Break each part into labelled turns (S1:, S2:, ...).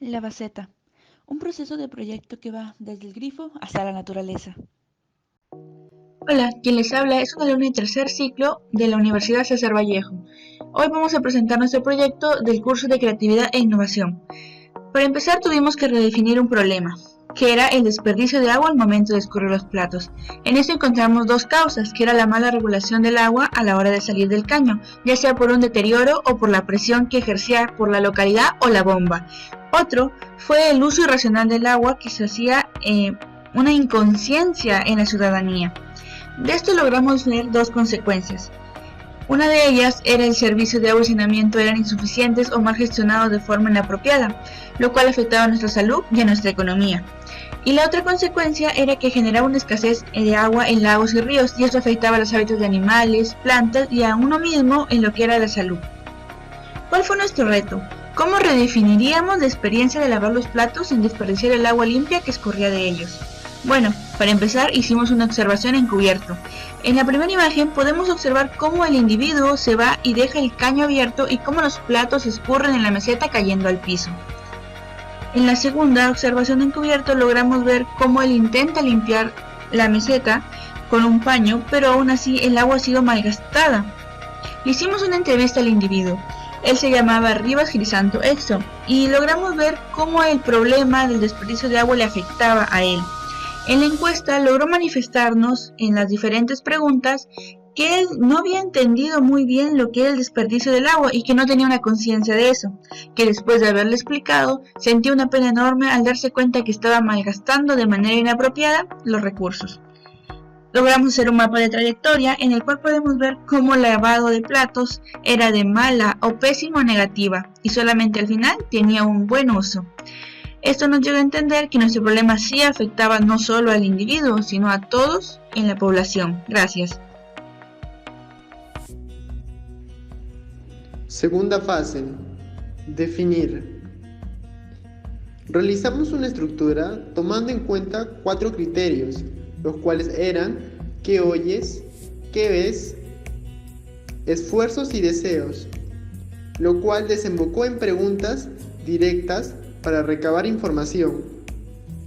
S1: La baceta, un proceso de proyecto que va desde el grifo hasta la naturaleza.
S2: Hola, quien les habla es un alumno de tercer ciclo de la Universidad César Vallejo. Hoy vamos a presentar nuestro proyecto del curso de Creatividad e Innovación. Para empezar tuvimos que redefinir un problema, que era el desperdicio de agua al momento de escurrir los platos. En esto encontramos dos causas, que era la mala regulación del agua a la hora de salir del caño, ya sea por un deterioro o por la presión que ejercía por la localidad o la bomba. Otro fue el uso irracional del agua, que se hacía una inconsciencia en la ciudadanía. De esto logramos ver dos consecuencias. Una de ellas era el servicio de agua y saneamiento eran insuficientes o mal gestionados de forma inapropiada, lo cual afectaba a nuestra salud y a nuestra economía. Y la otra consecuencia era que generaba una escasez de agua en lagos y ríos, y esto afectaba los hábitos de animales, plantas y a uno mismo en lo que era la salud. ¿Cuál fue nuestro reto? ¿Cómo redefiniríamos la experiencia de lavar los platos sin desperdiciar el agua limpia que escurría de ellos? Bueno, para empezar hicimos una observación encubierto. En la primera imagen podemos observar cómo el individuo se va y deja el caño abierto y cómo los platos escurren en la meseta cayendo al piso. En la segunda observación encubierto logramos ver cómo él intenta limpiar la meseta con un paño, pero aún así el agua ha sido malgastada. Le hicimos una entrevista al individuo. Él se llamaba Rivas Crisanto Exo y logramos ver cómo el problema del desperdicio de agua le afectaba a él. En la encuesta logró manifestarnos en las diferentes preguntas que él no había entendido muy bien lo que era el desperdicio del agua y que no tenía una conciencia de eso, que después de haberle explicado sentía una pena enorme al darse cuenta que estaba malgastando de manera inapropiada los recursos. Logramos hacer un mapa de trayectoria en el cual podemos ver cómo el lavado de platos era de mala o pésima o negativa y solamente al final tenía un buen uso. Esto nos lleva a entender que nuestro problema sí afectaba no solo al individuo, sino a todos en la población. Gracias.
S3: Segunda fase, definir. Realizamos una estructura tomando en cuenta 4 criterios, los cuales eran qué oyes, qué ves, esfuerzos y deseos, lo cual desembocó en preguntas directas para recabar información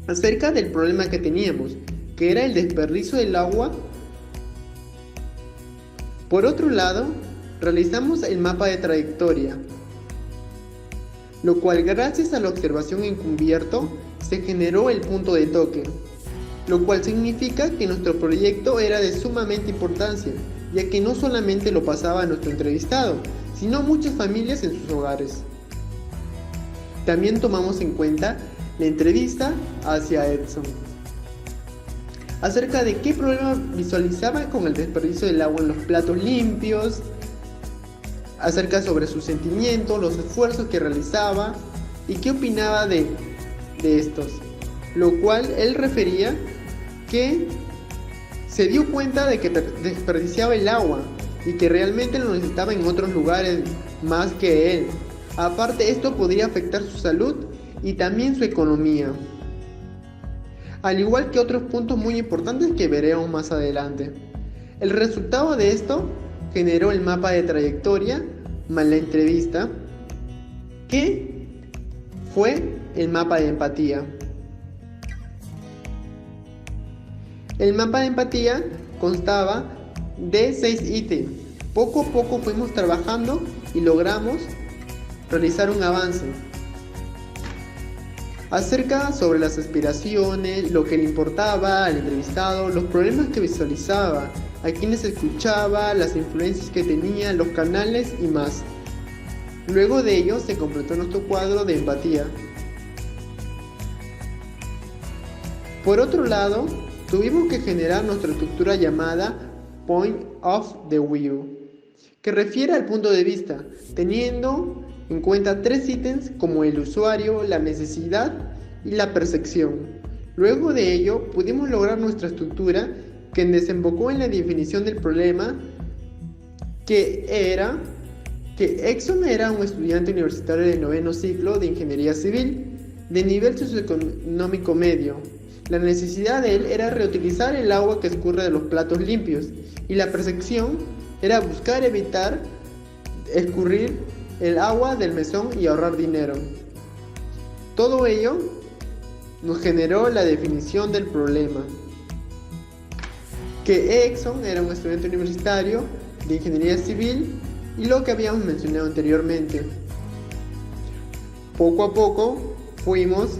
S3: acerca del problema que teníamos, que era el desperdicio del agua. Por otro lado, realizamos el mapa de trayectoria, lo cual gracias a la observación encubierto se generó el punto de toque, lo cual significa que nuestro proyecto era de sumamente importancia, ya que no solamente lo pasaba a nuestro entrevistado, sino muchas familias en sus hogares. También tomamos en cuenta la entrevista hacia Edson acerca de qué problema visualizaba con el desperdicio del agua en los platos limpios, acerca sobre sus sentimientos, los esfuerzos que realizaba y qué opinaba de estos, lo cual él refería que se dio cuenta de que desperdiciaba el agua y que realmente lo necesitaba en otros lugares más que él. Aparte, esto podría afectar su salud y también su economía, al igual que otros puntos muy importantes que veremos más adelante. El resultado de esto generó el mapa de trayectoria más la entrevista, que fue el mapa de empatía. El mapa de empatía constaba de 6 ítems. Poco a poco fuimos trabajando y logramos realizar un avance acerca sobre las aspiraciones, lo que le importaba al entrevistado, los problemas que visualizaba, a quienes escuchaba, las influencias que tenía, los canales y más. Luego de ello se completó nuestro cuadro de empatía. Por otro lado, tuvimos que generar nuestra estructura llamada Point of the View, que refiere al punto de vista, teniendo en cuenta 3 ítems como el usuario, la necesidad y la percepción. Luego de ello pudimos lograr nuestra estructura que desembocó en la definición del problema, que era que Exxon era un estudiante universitario del 9º ciclo de ingeniería civil de nivel socioeconómico medio. La necesidad de él era reutilizar el agua que escurre de los platos limpios y la percepción era buscar evitar escurrir el agua del mesón y ahorrar dinero. Todo ello nos generó la definición del problema, que Exxon era un estudiante universitario de ingeniería civil y lo que habíamos mencionado anteriormente. Poco a poco fuimos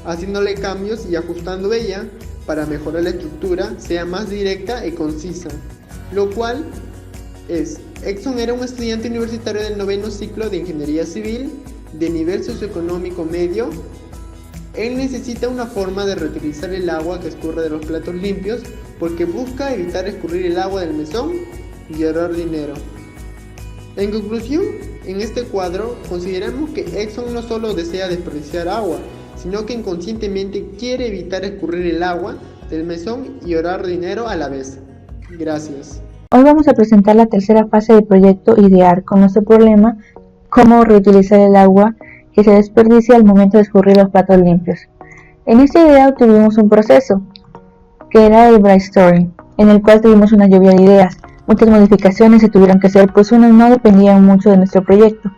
S3: haciéndole cambios y ajustando ella para mejorar la estructura, sea más directa y concisa, lo cual es: Exxon era un estudiante universitario del 9º ciclo de ingeniería civil de nivel socioeconómico medio. Él necesita una forma de reutilizar el agua que escurre de los platos limpios porque busca evitar escurrir el agua del mesón y ahorrar dinero. En conclusión, en este cuadro consideramos que Exxon no solo desea desperdiciar agua, sino que inconscientemente quiere evitar escurrir el agua del mesón y ahorrar dinero a la vez. Gracias.
S2: Hoy vamos a presentar la tercera fase del proyecto Idear con nuestro problema: cómo reutilizar el agua que se desperdicia al momento de escurrir los platos limpios. En esta idea tuvimos un proceso, que era el brainstorming, en el cual tuvimos una lluvia de ideas. Muchas modificaciones se tuvieron que hacer, pues unas no dependían mucho de nuestro proyecto.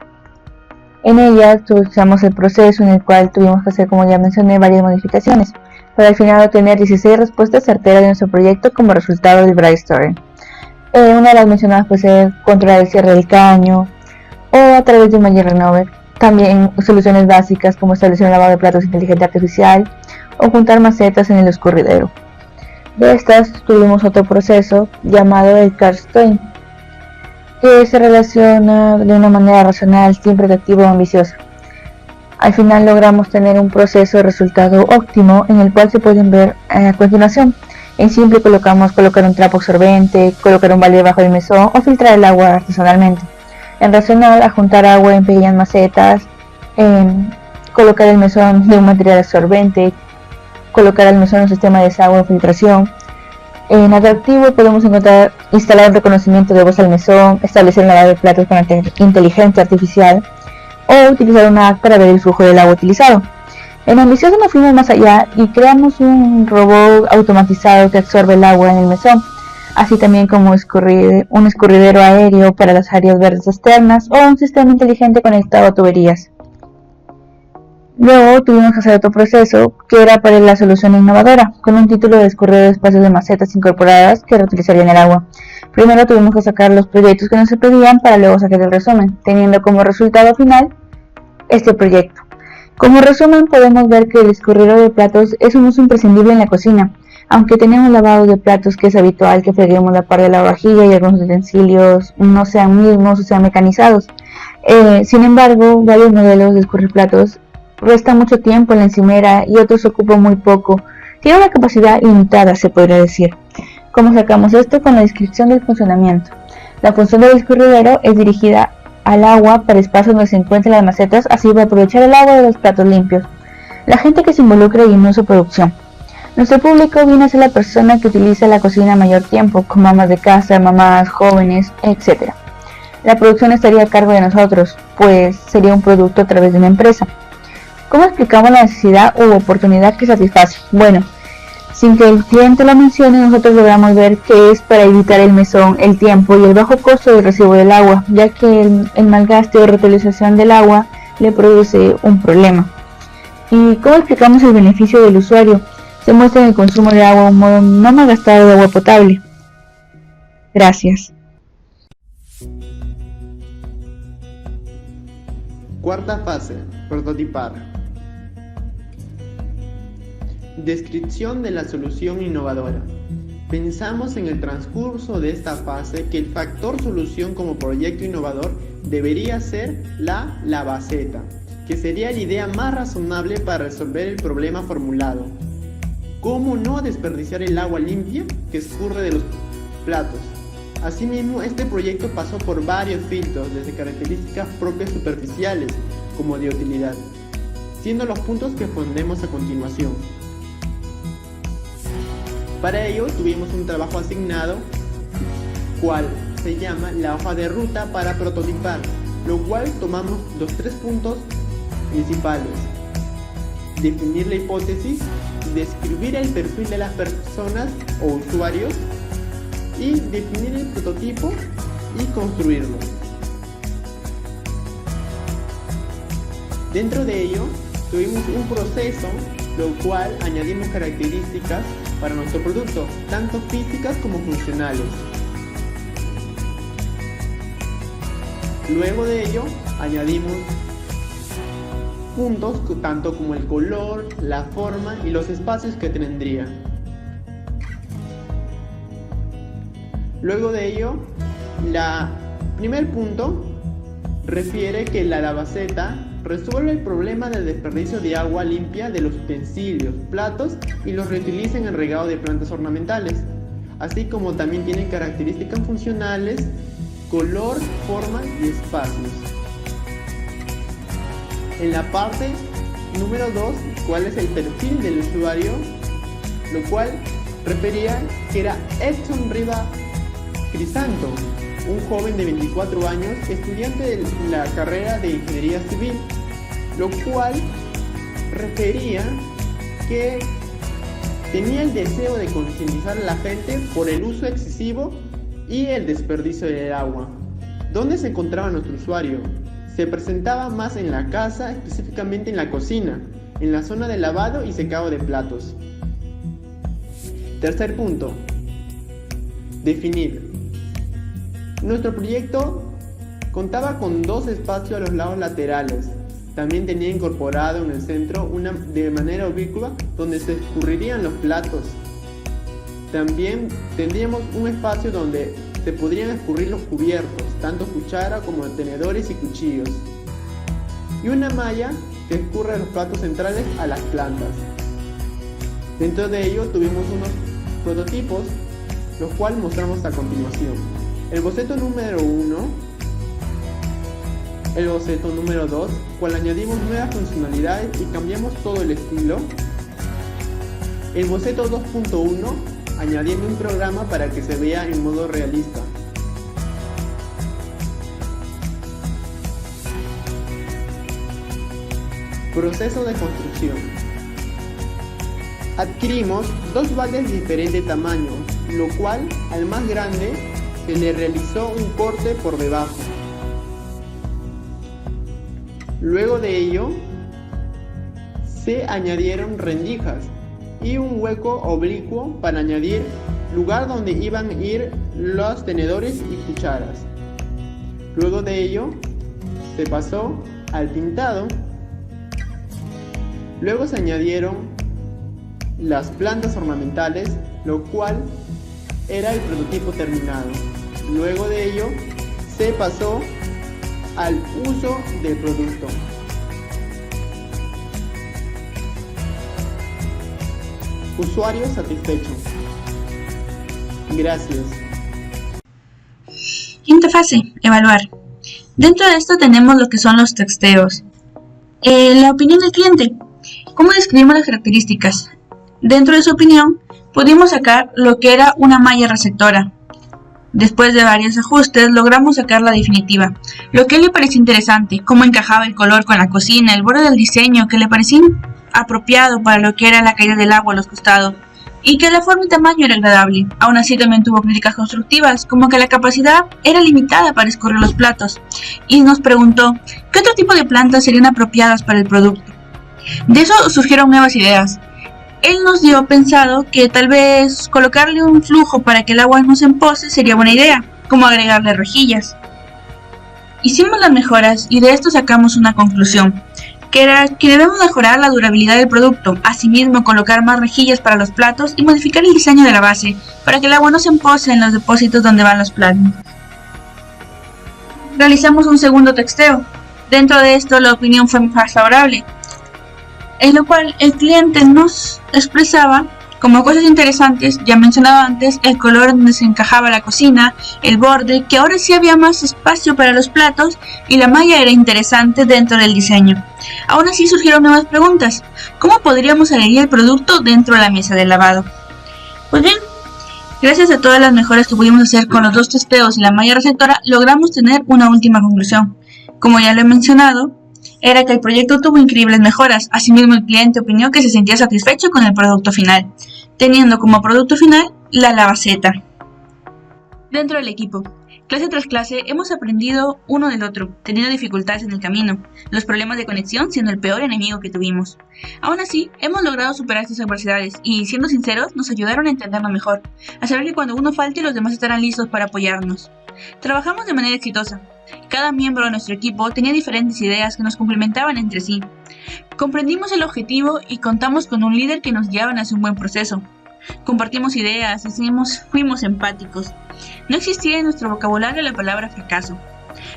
S2: En ella usamos el proceso en el cual tuvimos que hacer, como ya mencioné, varias modificaciones, para al final obtener 16 respuestas certeras de nuestro proyecto como resultado del brainstorming. Una de las mencionadas puede ser controlar el cierre del caño o a través de un Magic Renover. También soluciones básicas como establecer un lavado de platos inteligente artificial o juntar macetas en el escurridero. De estas tuvimos otro proceso llamado el Karstoin, que se relaciona de una manera racional, siempre activa o ambiciosa. Al final logramos tener un proceso de resultado óptimo en el cual se pueden ver a continuación. En simple colocamos colocar un trapo absorbente, colocar un balde debajo del mesón o filtrar el agua artesanalmente. En racional, adjuntar agua en pequeñas macetas, colocar el mesón de un material absorbente, colocar al mesón un sistema de desagüe o filtración. En atractivo podemos encontrar instalar un reconocimiento de voz al mesón, establecer un lavado de platos con inteligencia artificial o utilizar una app para ver el flujo del agua utilizado. En ambicioso nos fuimos más allá y creamos un robot automatizado que absorbe el agua en el mesón, así también como un escurridero aéreo para las áreas verdes externas o un sistema inteligente conectado a tuberías. Luego tuvimos que hacer otro proceso que era para la solución innovadora, con un título de escurrido de espacios de macetas incorporadas que reutilizarían el agua. Primero tuvimos que sacar los proyectos que nos se pedían para luego sacar el resumen, teniendo como resultado final este proyecto. Como resumen podemos ver que el escurridero de platos es un uso imprescindible en la cocina. Aunque tenemos lavado de platos que es habitual que freguemos la par de la vajilla y algunos utensilios no sean mismos o sean mecanizados. Sin embargo, varios modelos de escurriplatos restan mucho tiempo en la encimera y otros ocupan muy poco. Tiene una capacidad limitada, se podría decir. ¿Cómo sacamos esto? Con la descripción del funcionamiento. La función del escurridero es dirigida al agua para espacios donde se encuentran las macetas, así va a aprovechar el agua de los platos limpios. La gente que se involucra en su producción. Nuestro público viene a ser la persona que utiliza la cocina mayor tiempo, como amas de casa, mamás, jóvenes, etc. La producción estaría a cargo de nosotros, pues sería un producto a través de una empresa. ¿Cómo explicamos la necesidad u oportunidad que satisface? Bueno, sin que el cliente lo mencione, nosotros logramos ver que es para evitar el mesón, el tiempo y el bajo costo del recibo del agua, ya que el malgaste o reutilización del agua le produce un problema. ¿Y cómo explicamos el beneficio del usuario? Se muestra en el consumo de agua un modo no malgastado de agua potable. Gracias.
S3: Cuarta fase, prototipar. Descripción de la solución innovadora. Pensamos en el transcurso de esta fase que el factor solución como proyecto innovador debería ser la lavaceta, que sería la idea más razonable para resolver el problema formulado. ¿Cómo no desperdiciar el agua limpia que escurre de los platos? Asimismo, este proyecto pasó por varios filtros, desde características propias superficiales como de utilidad, siendo los puntos que pondremos a continuación. Para ello tuvimos un trabajo asignado, cual se llama la hoja de ruta para prototipar, lo cual tomamos los 3 puntos principales: definir la hipótesis, describir el perfil de las personas o usuarios y definir el prototipo y construirlo. Dentro de ello tuvimos un proceso, lo cual añadimos características para nuestro producto, tanto físicas como funcionales. Luego de ello, añadimos puntos tanto como el color, la forma y los espacios que tendría. Luego de ello, primer punto refiere que la lavaceta resuelve el problema del desperdicio de agua limpia de los utensilios, platos y los reutiliza en el regado de plantas ornamentales, así como también tiene características funcionales, color, forma y espacios. En la parte número 2, cuál es el perfil del usuario, lo cual refería que era Edson Riva Crisanto, un joven de 24 años, estudiante de la carrera de Ingeniería Civil, lo cual refería que tenía el deseo de concientizar a la gente por el uso excesivo y el desperdicio del agua. ¿Dónde se encontraba nuestro usuario? Se presentaba más en la casa, específicamente en la cocina, en la zona de lavado y secado de platos. Tercer punto, definir. Nuestro proyecto contaba con 2 espacios a los lados laterales. También tenía incorporado en el centro de manera ubicua donde se escurrirían los platos. También tendríamos un espacio donde se podrían escurrir los cubiertos, tanto cuchara como tenedores y cuchillos. Y una malla que escurre los platos centrales a las plantas. Dentro de ello tuvimos unos prototipos, los cuales mostramos a continuación. El boceto número 1, el boceto número 2, cual añadimos nuevas funcionalidades y cambiamos todo el estilo. El boceto 2.1, añadiendo un programa para que se vea en modo realista. Proceso de construcción. Adquirimos 2 baldes de diferente tamaño, lo cual al más grande se le realizó un corte por debajo. Luego de ello, se añadieron rendijas y un hueco oblicuo para añadir lugar donde iban a ir los tenedores y cucharas. Luego de ello, se pasó al pintado. Luego se añadieron las plantas ornamentales, lo cual era el prototipo terminado. Luego de ello, se pasó al uso del producto. Usuario satisfecho. Gracias.
S2: Quinta fase, evaluar. Dentro de esto tenemos lo que son los testeos. La opinión del cliente. ¿Cómo describimos las características? Dentro de su opinión, pudimos sacar lo que era una malla receptora. Después de varios ajustes, logramos sacar la definitiva. Lo que le pareció interesante, cómo encajaba el color con la cocina, el borde del diseño, que le parecía apropiado para lo que era la caída del agua a los costados, y que la forma y tamaño era agradable. Aún así también tuvo críticas constructivas, como que la capacidad era limitada para escurrir los platos, y nos preguntó qué otro tipo de plantas serían apropiadas para el producto. De eso surgieron nuevas ideas. Él nos dio pensado que tal vez colocarle un flujo para que el agua no se empose sería buena idea, como agregarle rejillas. Hicimos las mejoras y de esto sacamos una conclusión, que era que debemos mejorar la durabilidad del producto, asimismo colocar más rejillas para los platos y modificar el diseño de la base, para que el agua no se empose en los depósitos donde van los platos. Realizamos un segundo testeo. Dentro de esto la opinión fue más favorable, en lo cual el cliente nos expresaba como cosas interesantes, ya mencionado antes, el color donde se encajaba la cocina, el borde, que ahora sí había más espacio para los platos y la malla era interesante dentro del diseño. Aún así surgieron nuevas preguntas. ¿Cómo podríamos adherir el producto dentro de la mesa de lavado? Pues bien, gracias a todas las mejoras que pudimos hacer con los 2 testeos y la malla receptora, logramos tener una última conclusión. Como ya lo he mencionado, era que el proyecto tuvo increíbles mejoras. Asimismo, el cliente opinó que se sentía satisfecho con el producto final, teniendo como producto final la lavaceta. Dentro del equipo, Clase tras clase hemos aprendido uno del otro, teniendo dificultades en el camino, los problemas de conexión siendo el peor enemigo que tuvimos. Aún así, hemos logrado superar estas adversidades y, siendo sinceros, nos ayudaron a entendernos mejor, a saber que cuando uno falte los demás estarán listos para apoyarnos. Trabajamos de manera exitosa. Cada miembro de nuestro equipo tenía diferentes ideas que nos complementaban entre sí. Comprendimos el objetivo y contamos con un líder que nos guiaba hacia un buen proceso. Compartimos ideas y fuimos empáticos. No existía en nuestro vocabulario la palabra fracaso.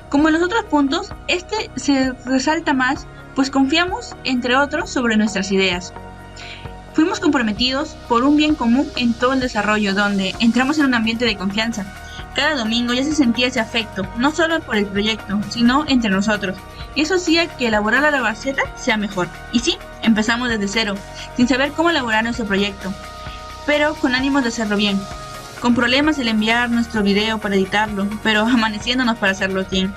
S2: Como en los otros puntos, este se resalta más, pues confiamos, entre otros, sobre nuestras ideas. Fuimos comprometidos por un bien común en todo el desarrollo, donde entramos en un ambiente de confianza. Cada domingo ya se sentía ese afecto, no solo por el proyecto, sino entre nosotros. Y eso hacía que elaborar la Labaceta sea mejor. Y sí, empezamos desde cero, sin saber cómo elaborar nuestro proyecto, pero con ánimos de hacerlo bien. Con problemas el enviar nuestro video para editarlo, pero amaneciéndonos para hacerlo bien.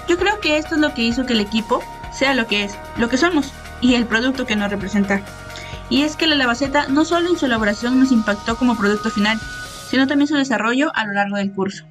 S2: Yo creo que esto es lo que hizo que el equipo sea lo que es, lo que somos, y el producto que nos representa. Y es que la Labaceta no solo en su elaboración nos impactó como producto final, sino también su desarrollo a lo largo del curso.